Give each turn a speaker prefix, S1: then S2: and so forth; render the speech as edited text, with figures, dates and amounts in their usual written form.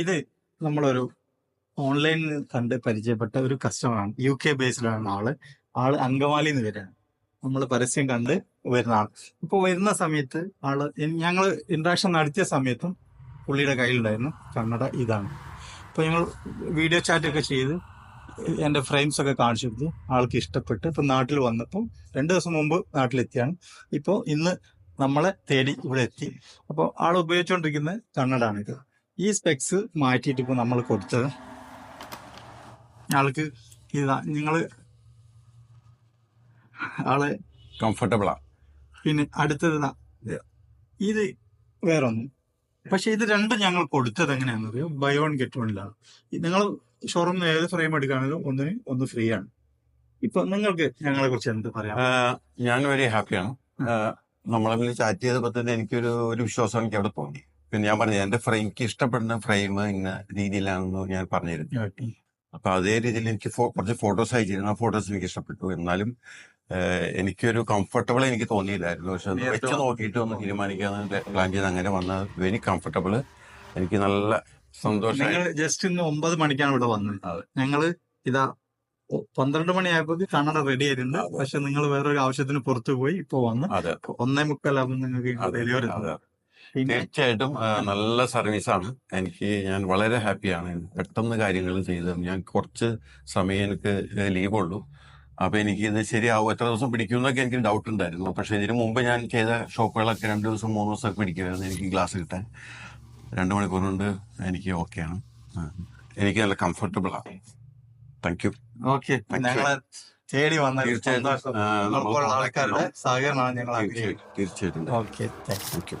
S1: ഇത് നമ്മളൊരു ഓൺലൈനിൽ കണ്ട് പരിചയപ്പെട്ട ഒരു കസ്റ്റമറാണ്. UK ബേസ്ഡിലാണ് ആള് അങ്കമാലിയിൽ നിന്ന് വരികയാണ്. നമ്മൾ പരസ്യം കണ്ട് വരുന്ന ആൾ. ഇപ്പോൾ വരുന്ന സമയത്ത് ഞങ്ങൾ ഇൻട്രാക്ഷൻ നടത്തിയ സമയത്തും പുള്ളിയുടെ കയ്യിലുണ്ടായിരുന്നു കണ്ണട ഇതാണ്. അപ്പോൾ ഞങ്ങൾ വീഡിയോ ചാറ്റൊക്കെ ചെയ്ത് എൻ്റെ ഫ്രെയിംസ് ഒക്കെ കാണിച്ചു കൊടുത്തു. ആൾക്ക് ഇഷ്ടപ്പെട്ട് ഇപ്പം നാട്ടിൽ വന്നപ്പോൾ 2 ദിവസം മുമ്പ് നാട്ടിലെത്തിയാണ്. ഇപ്പോൾ ഇന്ന് നമ്മളെ തേടി ഇവിടെ എത്തി. അപ്പോൾ ആൾ ഉപയോഗിച്ചുകൊണ്ടിരിക്കുന്ന കണ്ണടാണിത്. ഈ സ്പെക്സ് മാറ്റിയിട്ട് ഇപ്പോൾ നമ്മൾ കൊടുത്തത് ആൾക്ക് ഇതാ. ആള്
S2: കംഫർട്ടബിളാ.
S1: പിന്നെ അടുത്തത് ഇത് വേറൊന്നും. പക്ഷെ ഇത് രണ്ടും ഞങ്ങൾ കൊടുത്തത് എങ്ങനെയാണെന്ന് അറിയോ? ബൈ വൺ ഗെറ്റ് വണ്ണിലാണ്. നിങ്ങൾ ഷോറൂമിൽ നിന്ന് ഏത് ഫ്രെയിം എടുക്കുകയാണെങ്കിലും ഒന്ന് ഫ്രീ ആണ്. ഇപ്പൊ നിങ്ങൾക്ക് ഞങ്ങളെ കുറിച്ച് എന്ത് പറയാം?
S2: ഞാൻ വെരി ഹാപ്പിയാണ്. നമ്മളെ ചാറ്റ് ചെയ്തപ്പോൾ തന്നെ എനിക്കൊരു വിശ്വാസം എനിക്ക് അവിടെ തോന്നി. പിന്നെ ഞാൻ പറഞ്ഞു എന്റെ എനിക്ക് ഇഷ്ടപ്പെടുന്ന ഫ്രെയിം ഇന്ന രീതിയിലാണെന്ന് ഞാൻ പറഞ്ഞിരുന്നു. അപ്പൊ അതേ രീതിയിൽ എനിക്ക് കുറച്ച് ഫോട്ടോസ് അയച്ചിരുന്നു. ആ ഫോട്ടോസ് എനിക്ക് ഇഷ്ടപ്പെട്ടു. എന്നാലും എനിക്കൊരു കംഫർട്ടബിൾ എനിക്ക് തോന്നിയില്ലായിരുന്നു. പക്ഷെ വെച്ച് നോക്കിയിട്ട് ഒന്ന് തീരുമാനിക്കാന്ന് പ്ലാൻ ചെയ്ത് അങ്ങനെ വന്ന വെരി കംഫർട്ടബിൾ. എനിക്ക് നല്ല സന്തോഷം.
S1: ജസ്റ്റ് ഇന്ന് 9 മണിക്കാണ് ഇവിടെ വന്നത്. ഞങ്ങള് ഇതാ 12 മണിയായപ്പോ കണ്ണട റെഡി ആയിട്ടുണ്ട്. പക്ഷെ നിങ്ങൾ വേറൊരു ആവശ്യത്തിന് പുറത്തു പോയി ഇപ്പൊ വന്ന് 1:45 ആകുമ്പോൾ നിങ്ങൾക്ക് ഡെലിവറി.
S2: തീർച്ചയായിട്ടും നല്ല സർവീസാണ്. ഞാൻ വളരെ ഹാപ്പിയാണ്. പെട്ടെന്ന് കാര്യങ്ങൾ ചെയ്ത് ഞാൻ കുറച്ച് സമയം എനിക്ക് ലീവുള്ളൂ. അപ്പൊ എനിക്ക് ഇത് ശരിയാവും, എത്ര ദിവസം പിടിക്കും എന്നൊക്കെ എനിക്ക് ഡൗട്ട് ഉണ്ടായിരുന്നു. പക്ഷെ ഇതിനു മുമ്പ് ഞാൻ ചെയ്ത ഷോപ്പുകളൊക്കെ 2 ദിവസം 3 ദിവസമൊക്കെ പിടിക്കുമായിരുന്നു എനിക്ക് ഗ്ലാസ് കിട്ടാൻ. 2 മണിക്കൂർ കൊണ്ട് എനിക്ക് ഓക്കെയാണ്. എനിക്ക് നല്ല കംഫർട്ടബിൾ ആണ്. Thank you.
S1: ഓക്കെ, ഞങ്ങളെ തേടി വന്ന ആൾക്കാരുടെ സഹകരണമാണ് ഞങ്ങൾ
S2: തീർച്ചയായിട്ടും.
S1: Okay,
S2: thank you.